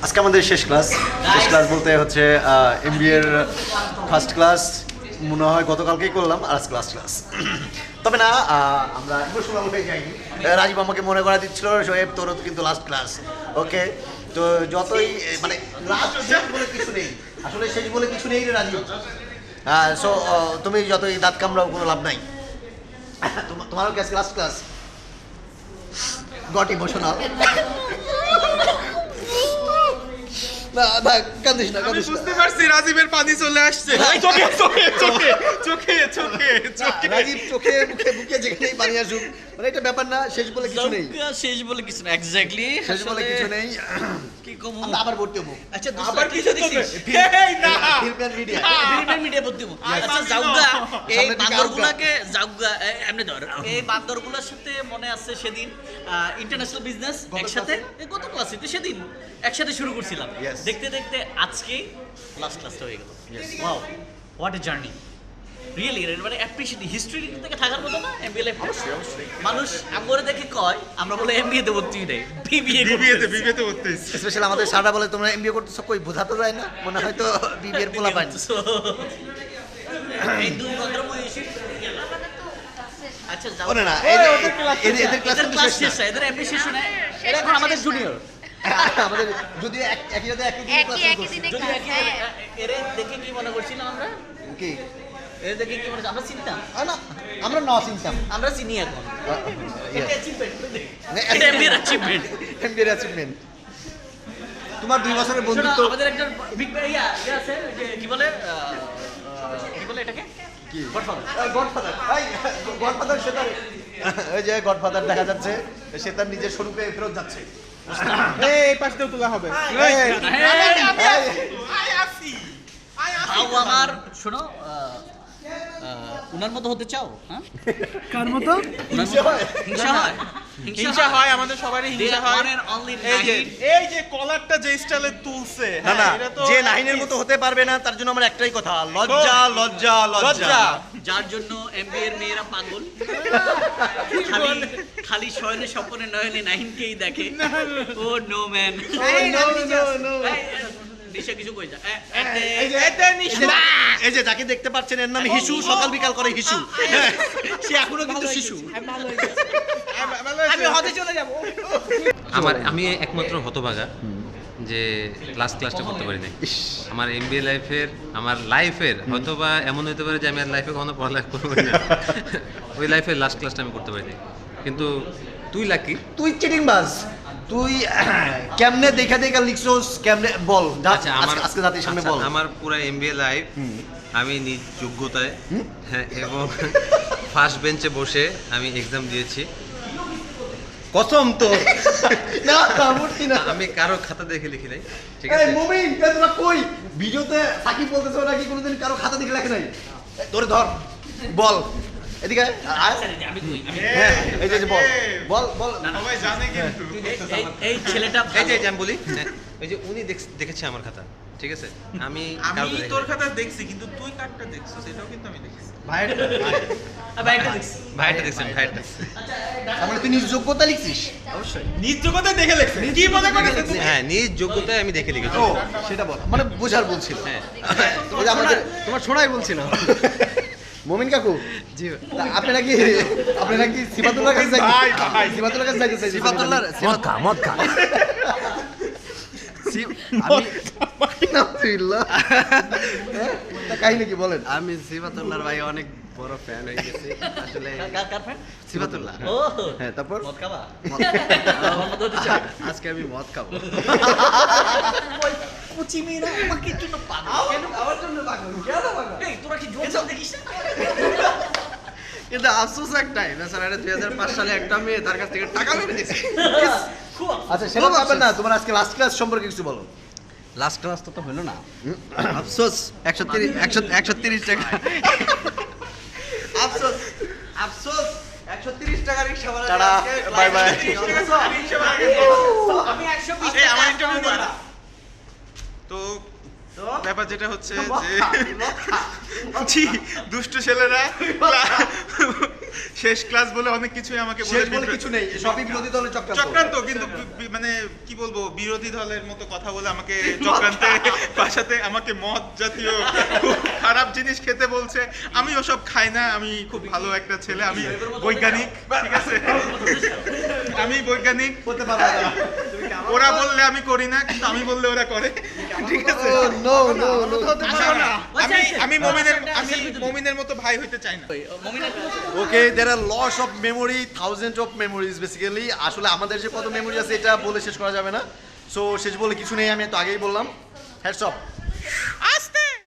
আজকে আমাদের শেষ ক্লাস বলতে হচ্ছে এমবিএ এর ফার্স্ট ক্লাস মনে হয় গতকালকেই করলাম আর আজ ক্লাস তবে না আমরা ইমোশনাল হয়ে যাইনি। রাজীব আমাকে মনে করা দিচ্ছিল শোয়েব তোর কিন্তু লাস্ট ক্লাস, ওকে? তো যতই মানে লাস্ট শেষ বলে কিছু নেই, আসলে শেষ বলে কিছু নেই রে রাজীব। সো তুমি যতই দাঁত কামড়াও কোনো লাভ নাই। তোমারও কি আজকে লাস্ট ক্লাস? Got emotional. কাঁদিস না, আমি বুঝতে পারছি রাজীবের পানি চলে আসছে চোখে চোখে চোখে চোখে চোখে চোখে রাজীব চোখে মুখে বুকে যেখানেই পানি আসুক, মানে এটা ব্যাপার না শেষ বলে কিছু নেই। শেষ বলে কিছু না, এক্স্যাক্টলি শেষ বলে কিছু নেই। কি কমু আমরা আবার ভর্তি হবো। আচ্ছা আবার কিছু দেখছিস এই না ফিল্ম মিডিয়া। ভিডিও মিডিয়া ভর্তি হবো। আচ্ছা যাওগা এই বান্দরগুলোকে যাওগা এমনি ধর এই বান্দরগুলোর সাথে মনে আছে সেদিন ইন্টারন্যাশনাল বিজনেস একসাথে গত ক্লাসে সেদিন একসাথে শুরু করছিলাম, Yes. দেখতে দেখতে আজকে লাস্ট ক্লাসটা হয়ে গেল। Wow, what a journey, really মানে অ্যাপ্রিশিয়েট হিস্ট্রি থেকে থাকার মতো না এমবিএ লাইফ। মানুষ আমগরে দেখে কয় আমরা বলে এমবিএ তে ভর্তি নেই, বিবিএতে ভর্তি স্পেশাল আমাদের সারা বলে তোমরা এমবিএ করতেছো, কই বোঝাতে যায় না, মনে হয় তো বিবিএ এর পোলা পানি। এই দুই ভদ্র মহিষী আচ্ছা যাও ওরে না এদের ক্লাস কিন্তু ক্লাস শেষ শেষ এদের অ্যাপ্রিসিয়েশন এরা এখন আমাদের জুনিয়র। আমাদের যদি একই সাথে একই দিনে ক্লাস একই দিনে যদি class, একই হ্যাঁ। এরে দেখে কি মনে করছিলাম আমরা, কি এরে দেখে কি মনে আমরা চিনতাম, না আমরা ন চিনতাম। আমরা চিনি এখন। এটা অ্যাচিভমেন্ট, মানে এটা এমবিএর অ্যাচিভমেন্ট। MBA achievement. তোমার 2 বছরের বন্ধুত্ব আমাদের একটা বিগ ইয়া আছে যে কি বলে কি বলে এটাকে কি গডফাদার। গডফাদার, গডফাদার সেটা ওই যে গডফাদার দেখা যাচ্ছে সে তার নিজের স্বরূপে ফেরত যাচ্ছে। এই পাশ দিয়ে তোলা হবে ভাও আমার শোনো, উনার মতো হতে চাও? হ্যাঁ, কার মতো? উনার মতো হিংসা হয়, হিংসা হয় আমাদের সবারই হিংসা হয়। এই যে কলারটা যে স্টাইলে তুলছে না না, এটা তো যে নাহিনের মতো হতে পারবে না তার জন্য আমার একটাই কথা, লজ্জা লজ্জা লজ্জা। লজ্জা যার জন্য এমবিএ এর মেয়েরা পাগল, খালি খালি শয়নে স্বপ্নে নয়নে নাহিনকেই দেখে। ও নো ম্যান, নিশা কিছু কই যা এই যে যাকে দেখতে পাচ্ছেন এর নাম হিসু, সকাল বিকাল করে হিসু। সে এখনো কিন্তু শিশু। আমি হতে চলে যাব আমি একমাত্র হতভাগা যে ক্লাসটা করতে পারি নাই। আমার এমবিএ লাইফের হয়তোবা এমন হতে পারে যে আমি আর লাইফে কখনো পড়ালেখা করবো না, ওই লাইফের লাস্ট ক্লাসটা আমি করতে পারি নাই। কিন্তু তুই লাকি, তুই চিটিং বাজ, তুই কেমনে দেখা দেখা লিখছস, কেমনে বল আচ্ছা আমার আজকে জাতির সামনে বল। আমার পুরো এমবিএ লাইফ আমি নিজ যোগ্যতায় হ্যাঁ এবং ফার্স্ট বেঞ্চে বসে আমি এক্সাম দিয়েছি। কসম তো না মূর্তি না, আমি কারো খাতা দেখে লিখি নাই, ঠিক এই আছে? মুমিন তোরা কই ভিডিওতে সাকিব বলতেছ নাকি কোনোদিন কারো খাতা দেখে লেখে নাই? ধরে ধর বল এদিকে আয়। আমি কই হ্যাঁ এই যে বল বল বল। সবাই জানে কিন্তু এই ছেলেটা এই যে আমি বলি, হ্যাঁ, ওই যে উনি দেখেছে আমার খাতা, ঠিক আছে? আমি কারো আমি দেখি তোর নাই। খাতা দেখছি কিন্তু তুই কাটটা দেখছিস সেটাও কিন্তু আমি দেখছি ভাইটা বাইকটা দেখছি। ভাইটা দেখছেন, ভাইটা তার মানে তুই নিজ যোগ্যতা লিখছিস? অবশ্যই। নিজ জগতে দেখে লেখছে কি মনে করেছে তুমি হ্যাঁ নিজ যোগ্যতায় আমি দেখে লিখেছি। ও সেটা বল, মানে বোঝার বলছিল। হ্যাঁ ওই যে আমাদের তোমার শোনাই বলছিল মমিন কাকু। জি আপনারা কি সিফাতুল্লাহ কাছে যাইতে? ভাই, ভাই। সিফাতুল্লাহ কাছে যাইতে চাই। সিফাতুল্লাহ মদ খা আমি নাউজুবিল্লাহ। তা কাহিনী কি বলেন? আমি সিফাতুল্লাহর ভাই অনেক বড় ফ্যান হয়ে গেছি আসলে। কার ফ্যান? সিফাতুল্লাহ। ও হ্যাঁ তারপর মদ খাবা? মদ। আমার মতো হতে চাও? আজকে আমি মদ খাবো। ওই কুচি মেয়েরা আমাকে জন্য পাগল কেন? আমার জন্য পাগল কেন পাগল? এই তোরা কি জোর দেখিস না? কিন্তু আফসোস একটাই, বেচারা এটা 2005 সালে একটা মেয়ে তার কাছ থেকে টাকা মেরে দিয়েছে। খুব আচ্ছা সেটা পাবেন না, তোমার আজকে লাস্ট ক্লাস সম্পর্কে কিছু বলো। লাস্ট ক্লাস তো হলো না, আফসোস 130 টাকা। আফসোস 130 টাকা রিকশা ভাড়া। Tata, bye bye. আমি 120 এই আমার টাকা ইন্টারভিউ দিলাম। করা তো ব্যাপার যেটা হচ্ছে যে জি দুষ্ট ছেলেরা শেষ ক্লাস বলে অনেক কিছুই আমাকে বলে শেষ বলে কিছু নেই, সবই বিরোধী দলের চক্রান্ত। চক্রান্ত, কিন্তু মানে কি বলবো, বিরোধী দলের মতো কথা বলে আমাকে চক্রান্তে বাসাতে আমাকে মদ জাতীয় খুব খারাপ জিনিস খেতে বলছে। আমি ওসব খাই না, আমি খুব ভালো একটা ছেলে, আমি বৈজ্ঞানিক, ঠিক আছে, আমি বৈজ্ঞানিক। বলতে পারবে না। ওরা বললে আমি করি না, কিন্তু আমি বললে ওরা করে, ঠিক আছে। No no no. আমি মমিনের মতো ভাই হইতে চাই না। ওকে, there are lots of memory, thousands of memories basically. আসলে আমাদের যে কত মেমোরি আছে এটা বলে শেষ করা যাবে না। সো শেষ বলে কিছু নেই, আমি তো আগেই বললাম। Hats off.